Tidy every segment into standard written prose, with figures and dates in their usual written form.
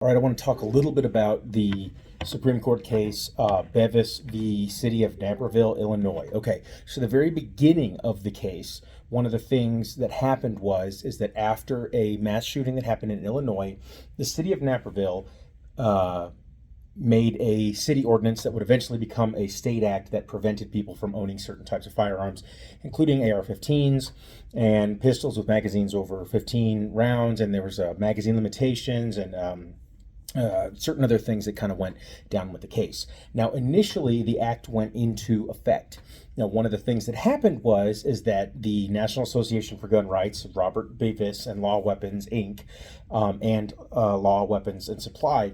All right, I want to talk a little bit about the Supreme Court case, Bevis v. City of Naperville, Illinois. Okay, so the very beginning of the case, one of the things that happened is that after a mass shooting that happened in Illinois, the City of Naperville made a city ordinance that would eventually become a state act that prevented people from owning certain types of firearms, including AR-15s and pistols with magazines over 15 rounds, and there was magazine limitations and certain other things that kind of went down with the case. Now, initially, the act went into effect. Now, one of the things that happened is that the National Association for Gun Rights, Robert Bevis and Law Weapons, Inc., and Law Weapons and Supply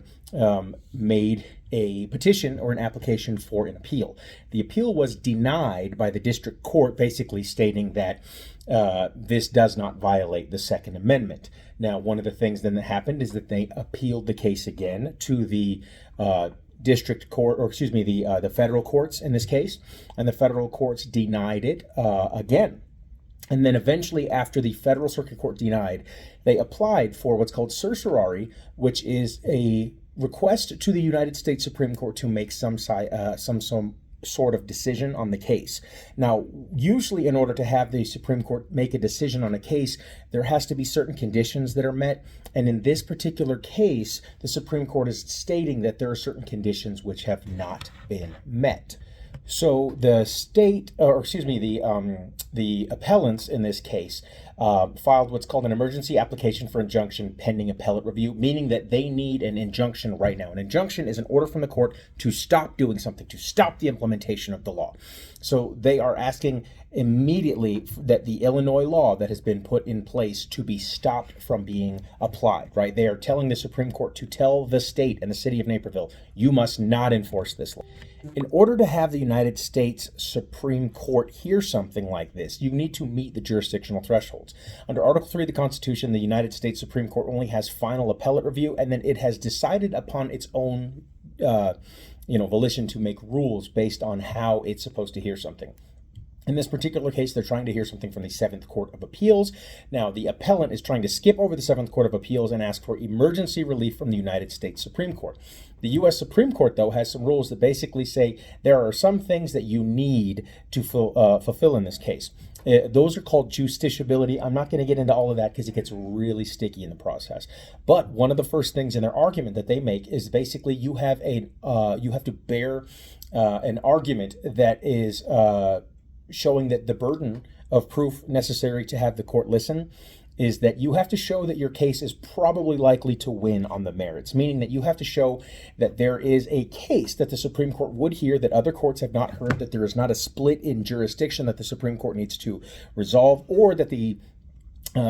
made a petition or an application for an appeal. The appeal was denied by the district court, basically stating that this does not violate the Second Amendment. Now, one of the things then that happened is that they appealed the case again to the district court, or excuse me, the federal courts in this case, and the federal courts denied it again. And then eventually, after the federal circuit court denied, they applied for what's called certiorari, which is a request to the United States Supreme Court to make some sort of decision on the case. Now, usually in order to have the Supreme Court make a decision on a case, there has to be certain conditions that are met. And in this particular case, the Supreme Court is stating that there are certain conditions which have not been met. So the the appellants in this case filed what's called an emergency application for injunction pending appellate review, meaning that they need an injunction right now. An injunction is an order from the court to stop doing something, to stop the implementation of the law. So they are asking immediately that the Illinois law that has been put in place to be stopped from being applied, right? They are telling the Supreme Court to tell the state and the city of Naperville, you must not enforce this law. In order to have the United States Supreme Court hear something like this, you need to meet the jurisdictional thresholds. Under Article 3 of the Constitution, the United States Supreme Court only has final appellate review, and then it has decided upon its own volition to make rules based on how it's supposed to hear something. In this particular case, they're trying to hear something from the Seventh Court of Appeals. Now, the appellant is trying to skip over the Seventh Court of Appeals and ask for emergency relief from the United States Supreme Court. The U.S. Supreme Court, though, has some rules that basically say there are some things that you need to fulfill in this case. Those are called justiciability. I'm not going to get into all of that because it gets really sticky in the process. But one of the first things in their argument that they make is basically you have to bear an argument that is showing that the burden of proof necessary to have the court listen is that you have to show that your case is probably likely to win on the merits, meaning that you have to show that there is a case that the Supreme Court would hear that other courts have not heard, that there is not a split in jurisdiction that the Supreme Court needs to resolve, or that the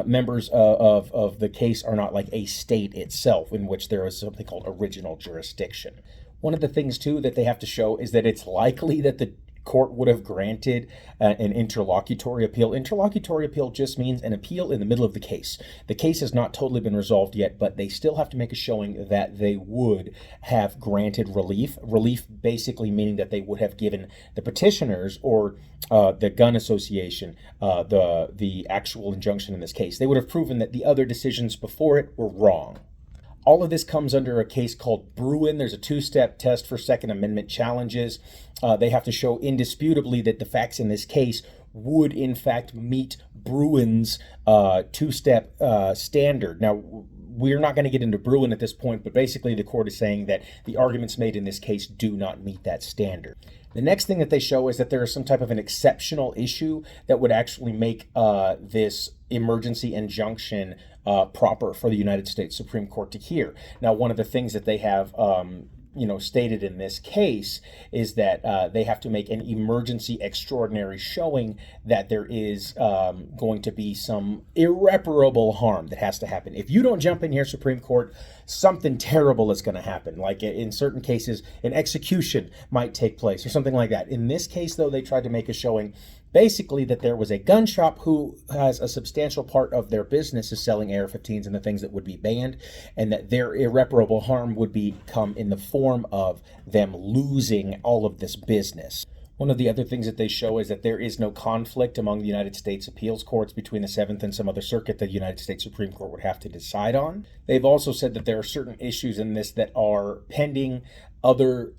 members of the case are not like a state itself in which there is something called original jurisdiction. One of the things, too, that they have to show is that it's likely that the court would have granted an interlocutory appeal. Interlocutory appeal just means an appeal in the middle of the case. The case has not totally been resolved yet, but they still have to make a showing that they would have granted relief. Relief basically meaning that they would have given the petitioners or the gun association the actual injunction in this case. They would have proven that the other decisions before it were wrong. All of this comes under a case called Bruin. There's a two-step test for Second Amendment challenges. They have to show indisputably that the facts in this case would, in fact, meet Bruin's two-step standard. Now, we're not going to get into Bruin at this point, but basically the court is saying that the arguments made in this case do not meet that standard. The next thing that they show is that there is some type of an exceptional issue that would actually make this emergency injunction proper for the United States Supreme Court to hear. Now, one of the things that they have stated in this case is that they have to make an emergency extraordinary showing that there is going to be some irreparable harm that has to happen. If you don't jump in here, Supreme Court, something terrible is going to happen. Like in certain cases, an execution might take place or something like that. In this case, though, they tried to make a showing basically that there was a gun shop who has a substantial part of their business is selling AR-15s and the things that would be banned, and that their irreparable harm would come in the form of them losing all of this business. One of the other things that they show is that there is no conflict among the United States appeals courts between the Seventh and some other circuit that the United States Supreme Court would have to decide on. They've also said that there are certain issues in this that are pending other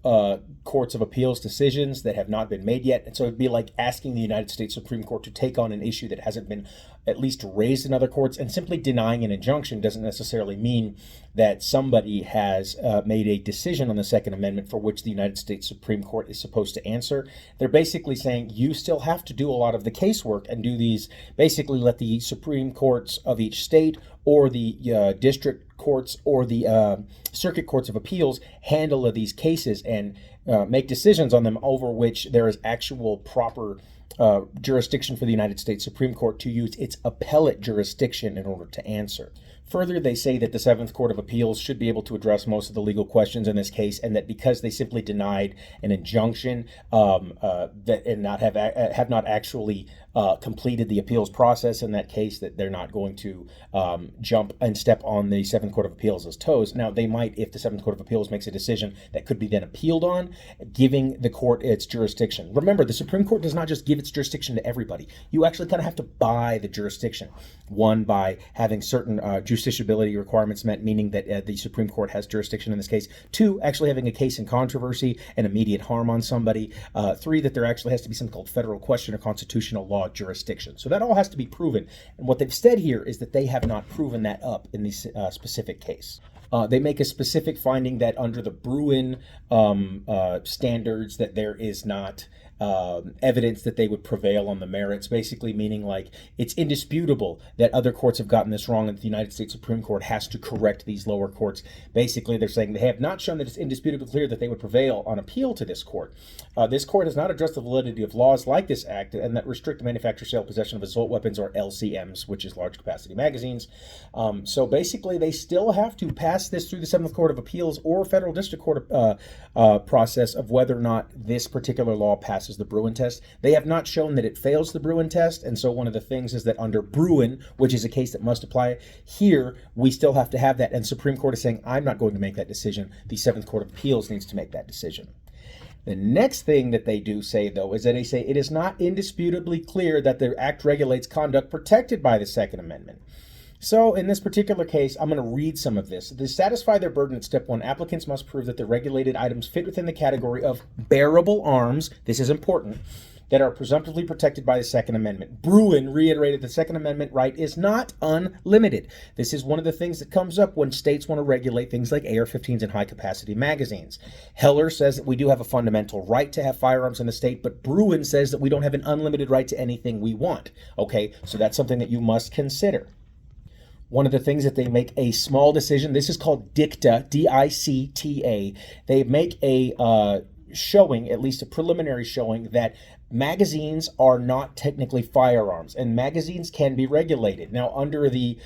courts of appeals decisions that have not been made yet. And so it'd be like asking the United States Supreme Court to take on an issue that hasn't been at least raised in other courts, and simply denying an injunction doesn't necessarily mean that somebody has made a decision on the Second Amendment for which the United States Supreme Court is supposed to answer. They're basically saying you still have to do a lot of the casework and do these, basically let the Supreme Courts of each state or the district courts or the circuit courts of appeals handle these cases and make decisions on them, over which there is actual proper jurisdiction for the United States Supreme Court to use its appellate jurisdiction in order to answer. Further, they say that the Seventh Court of Appeals should be able to address most of the legal questions in this case, and that because they simply denied an injunction and have not actually completed the appeals process in that case, that they're not going to jump and step on the Seventh Court of Appeals' toes. Now, they might, if the Seventh Court of Appeals makes a decision that could be then appealed on, giving the court its jurisdiction. Remember, the Supreme Court does not just give its jurisdiction to everybody. You actually kind of have to buy the jurisdiction. One, by having certain justiciability requirements met, meaning that the Supreme Court has jurisdiction in this case. Two, actually having a case in controversy and immediate harm on somebody. Three, that there actually has to be something called federal question or constitutional law jurisdiction. So that all has to be proven. And what they've said here is that they have not proven that up in this specific case. They make a specific finding that under the Bruin standards that there is not evidence that they would prevail on the merits, basically meaning like it's indisputable that other courts have gotten this wrong and the United States Supreme Court has to correct these lower courts. Basically, they're saying they have not shown that it's indisputably clear that they would prevail on appeal to this court. This court has not addressed the validity of laws like this act and that restrict the manufacture, sale, possession of assault weapons, or LCMs, which is large capacity magazines. So basically, they still have to pass this through the Seventh Court of Appeals or Federal District Court process of whether or not this particular law passes the Bruin test. They have not shown that it fails the Bruin test, and so one of the things is that under Bruin, which is a case that must apply here, we still have to have that, and Supreme Court is saying, I'm not going to make that decision. The Seventh Court of Appeals needs to make that decision. The next thing that they do say, though, is that they say it is not indisputably clear that the act regulates conduct protected by the Second Amendment. So in this particular case, I'm going to read some of this. To satisfy their burden at step one, applicants must prove that the regulated items fit within the category of bearable arms, this is important, that are presumptively protected by the Second Amendment. Bruin reiterated the Second Amendment right is not unlimited. This is one of the things that comes up when states want to regulate things like AR-15s and high-capacity magazines. Heller says that we do have a fundamental right to have firearms in the state, but Bruin says that we don't have an unlimited right to anything we want. Okay, so that's something that you must consider. One of the things that they make a small decision, this is called dicta, D-I-C-T-A. They make a showing, at least a preliminary showing, that magazines are not technically firearms, and magazines can be regulated. Now, under the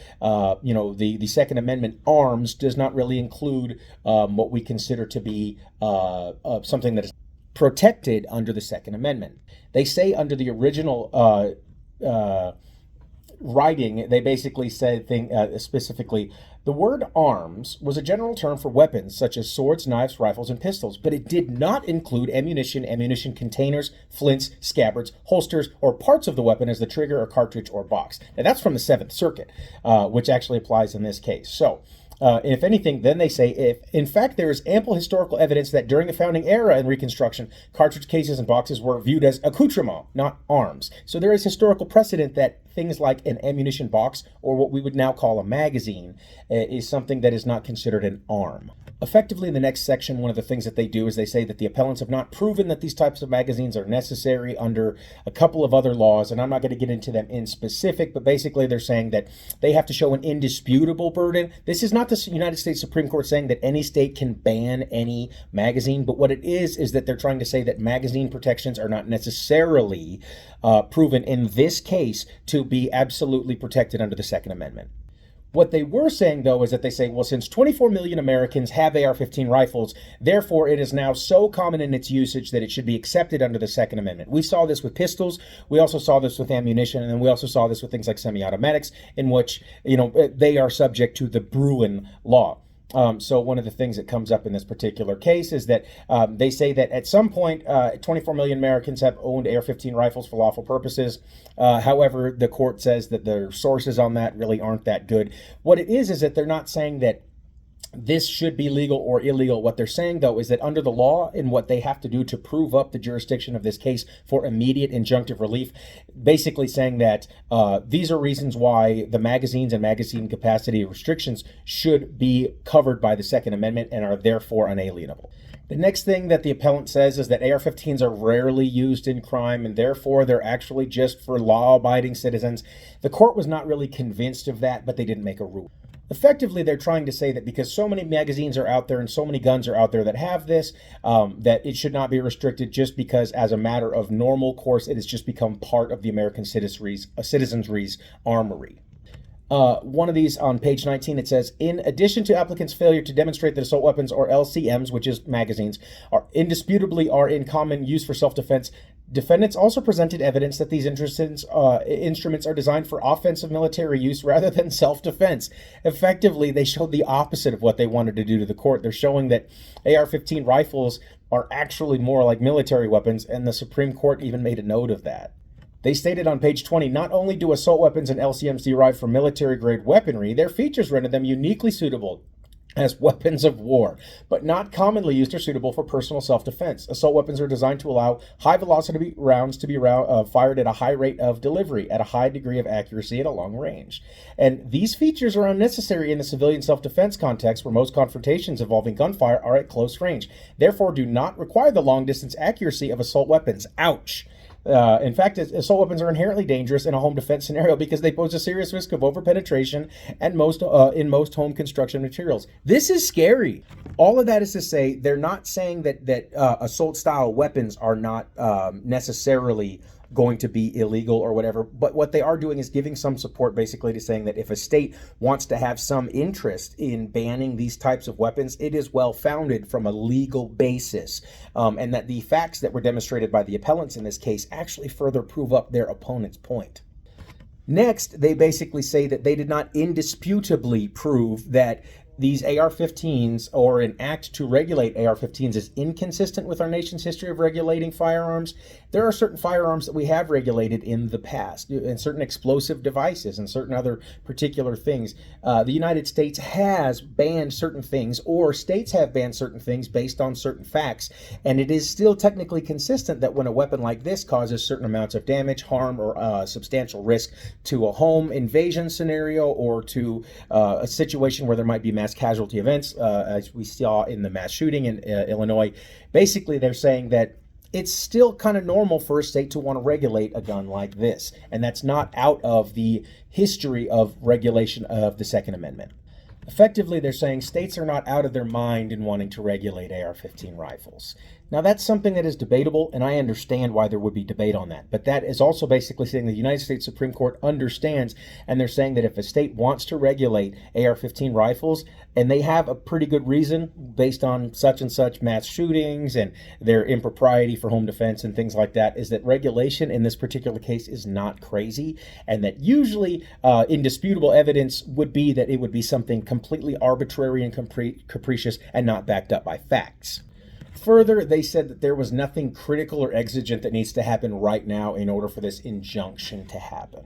Second Amendment, arms does not really include what we consider to be something that is protected under the Second Amendment. They say under the original writing, they basically said specifically, the word arms was a general term for weapons such as swords, knives, rifles, and pistols, but it did not include ammunition containers, flints, scabbards, holsters, or parts of the weapon as the trigger or cartridge or box. Now that's from the Seventh Circuit, which actually applies in this case. So, if anything, then they say, if in fact there is ample historical evidence that during the founding era and Reconstruction, cartridge cases and boxes were viewed as accoutrements, not arms. So there is historical precedent that things like an ammunition box, or what we would now call a magazine, is something that is not considered an arm. Effectively, in the next section, one of the things that they do is they say that the appellants have not proven that these types of magazines are necessary under a couple of other laws, and I'm not going to get into them in specific, but basically they're saying that they have to show an indisputable burden. This is not the United States Supreme Court saying that any state can ban any magazine, but what it is that they're trying to say that magazine protections are not necessarily proven in this case to be absolutely protected under the Second Amendment. What they were saying, though, is that they say, well, since 24 million Americans have AR-15 rifles, therefore it is now so common in its usage that it should be accepted under the Second Amendment. We saw this with pistols. We also saw this with ammunition. And then we also saw this with things like semi-automatics, in which, they are subject to the Bruin law. So one of the things that comes up in this particular case is that they say that at some point, 24 million Americans have owned AR-15 rifles for lawful purposes. However, the court says that their sources on that really aren't that good. What it is that they're not saying that this should be legal or illegal. What they're saying, though, is that under the law and what they have to do to prove up the jurisdiction of this case for immediate injunctive relief, basically saying that these are reasons why the magazines and magazine capacity restrictions should be covered by the Second Amendment and are therefore unalienable. The next thing that the appellant says is that AR-15s are rarely used in crime and therefore they're actually just for law-abiding citizens. The court was not really convinced of that, but they didn't make a rule. Effectively, they're trying to say that because so many magazines are out there and so many guns are out there that have this, that it should not be restricted just because as a matter of normal course, it has just become part of the American citizenry's armory. One of these on page 19, it says, in addition to applicants' failure to demonstrate that assault weapons or LCMs, which is magazines, are indisputably in common use for self-defense, defendants also presented evidence that these instruments are designed for offensive military use rather than self-defense. Effectively, they showed the opposite of what they wanted to do to the court. They're showing that AR-15 rifles are actually more like military weapons, and the Supreme Court even made a note of that. They stated on page 20, not only do assault weapons and LCMs derive from military-grade weaponry, their features render them uniquely suitable as weapons of war, but not commonly used or suitable for personal self-defense. Assault weapons are designed to allow high-velocity rounds to be fired at a high rate of delivery, at a high degree of accuracy at a long range. And these features are unnecessary in the civilian self-defense context where most confrontations involving gunfire are at close range, therefore do not require the long-distance accuracy of assault weapons. Ouch! In fact, assault weapons are inherently dangerous in a home defense scenario because they pose a serious risk of overpenetration and in most home construction materials. This is scary. All of that is to say, they're not saying that assault-style weapons are not necessarily going to be illegal or whatever, but what they are doing is giving some support basically to saying that if a state wants to have some interest in banning these types of weapons, it is well founded from a legal basis, and that the facts that were demonstrated by the appellants in this case actually further prove up their opponent's point. Next, they basically say that they did not indisputably prove that these AR-15s or an act to regulate AR-15s is inconsistent with our nation's history of regulating firearms. There are certain firearms that we have regulated in the past, and certain explosive devices and certain other particular things. The United States has banned certain things, or states have banned certain things based on certain facts, and it is still technically consistent that when a weapon like this causes certain amounts of damage, harm, or substantial risk to a home invasion scenario or to a situation where there might be mass casualty events, as we saw in the mass shooting in Illinois. Basically, they're saying that it's still kind of normal for a state to want to regulate a gun like this, and that's not out of the history of regulation of the Second Amendment. Effectively, they're saying states are not out of their mind in wanting to regulate AR-15 rifles. Now, that's something that is debatable, and I understand why there would be debate on that. But that is also basically saying the United States Supreme Court understands, and they're saying that if a state wants to regulate AR-15 rifles, and they have a pretty good reason based on such and such mass shootings and their impropriety for home defense and things like that, is that regulation in this particular case is not crazy, and that usually indisputable evidence would be that it would be something completely arbitrary and capricious and not backed up by facts. Further, they said that there was nothing critical or exigent that needs to happen right now in order for this injunction to happen.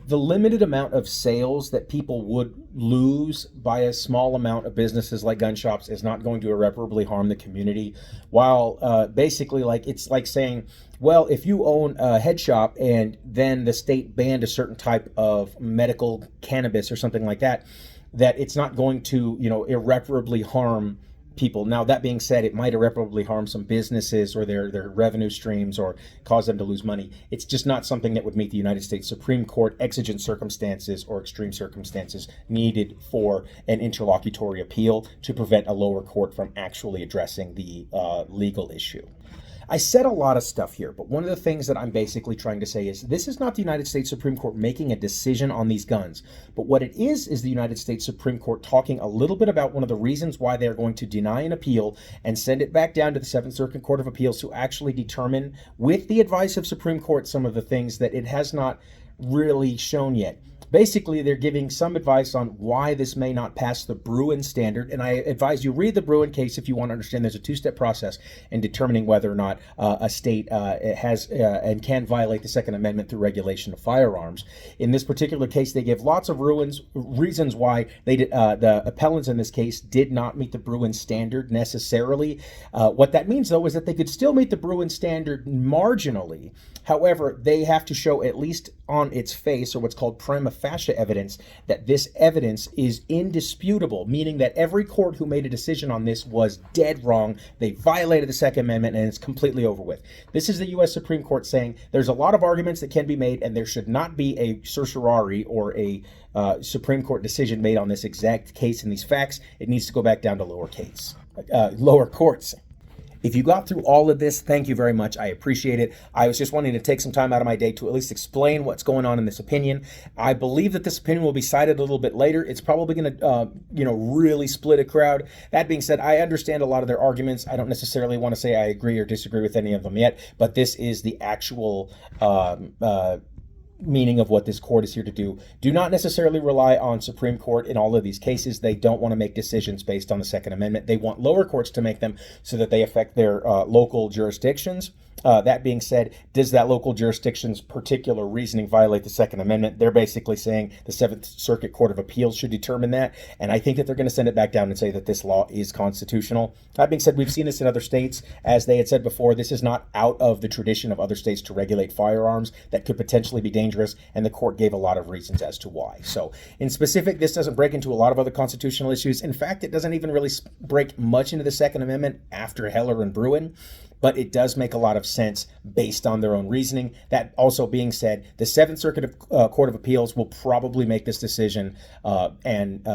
The limited amount of sales that people would lose by a small amount of businesses like gun shops is not going to irreparably harm the community. While basically, it's like saying, well, if you own a head shop and then the state banned a certain type of medical cannabis or something like that, that it's not going to, irreparably harm people. Now, that being said, it might irreparably harm some businesses or their revenue streams or cause them to lose money. It's just not something that would meet the United States Supreme Court exigent circumstances or extreme circumstances needed for an interlocutory appeal to prevent a lower court from actually addressing the legal issue. I said a lot of stuff here, but one of the things that I'm basically trying to say is this is not the United States Supreme Court making a decision on these guns, but what it is the United States Supreme Court talking a little bit about one of the reasons why they're going to deny an appeal and send it back down to the Seventh Circuit Court of Appeals to actually determine, with the advice of Supreme Court, some of the things that it has not really shown yet. Basically, they're giving some advice on why this may not pass the Bruin standard. And I advise you read the Bruin case if you want to understand there's a two-step process in determining whether or not a state has and can violate the Second Amendment through regulation of firearms. In this particular case, they give lots of reasons why the appellants in this case did not meet the Bruin standard necessarily. What that means, though, is that they could still meet the Bruin standard marginally. However, they have to show, at least on its face, or what's called prima facie evidence, that this evidence is indisputable, meaning that every court who made a decision on this was dead wrong. They violated the Second Amendment, and it's completely over with. This is the U.S. Supreme Court saying there's a lot of arguments that can be made, and there should not be a certiorari or a Supreme Court decision made on this exact case and these facts. It needs to go back down to lower courts. If you got through all of this, thank you very much. I appreciate it. I was just wanting to take some time out of my day to at least explain what's going on in this opinion. I believe that this opinion will be cited a little bit later. It's probably going to, really split a crowd. That being said, I understand a lot of their arguments. I don't necessarily want to say I agree or disagree with any of them yet, but this is the actual meaning of what this court is here to do. Do not necessarily rely on Supreme Court in all of these cases. They don't want to make decisions based on the Second Amendment. They want lower courts to make them so that they affect their local jurisdictions. That being said, does that local jurisdiction's particular reasoning violate the Second Amendment? They're basically saying the Seventh Circuit Court of Appeals should determine that, and I think that they're going to send it back down and say that this law is constitutional. That being said, we've seen this in other states. As they had said before, this is not out of the tradition of other states to regulate firearms that could potentially be dangerous, and the court gave a lot of reasons as to why. So, in specific, this doesn't break into a lot of other constitutional issues. In fact, it doesn't even really break much into the Second Amendment after Heller and Bruin, but it does make a lot of sense based on their own reasoning. That also being said, the Seventh Circuit Court of Appeals will probably make this decision and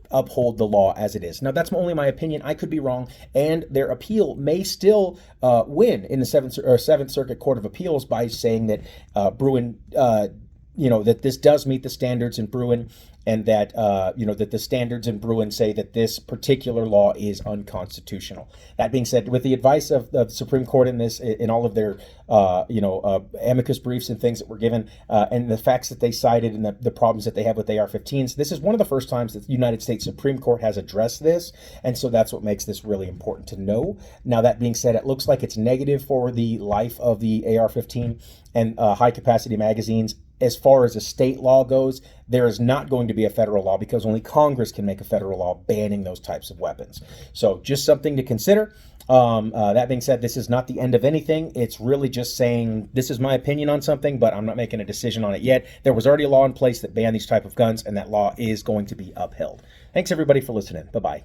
uphold the law as it is. Now, that's only my opinion. I could be wrong, and their appeal may still win in the Seventh Circuit Court of Appeals by saying that Bruin, that this does meet the standards in Bruin, and that that the standards in Bruin say that this particular law is unconstitutional. That being said, with the advice of the Supreme Court in this, in all of their amicus briefs and things that were given, and the facts that they cited and the problems that they have with AR-15s, this is one of the first times that the United States Supreme Court has addressed this, and so that's what makes this really important to know. Now, that being said, it looks like it's negative for the life of the AR-15 and high-capacity magazines. As far as a state law goes, there is not going to be a federal law because only Congress can make a federal law banning those types of weapons. So just something to consider. That being said, this is not the end of anything. It's really just saying this is my opinion on something, but I'm not making a decision on it yet. There was already a law in place that banned these type of guns, and that law is going to be upheld. Thanks, everybody, for listening. Bye-bye.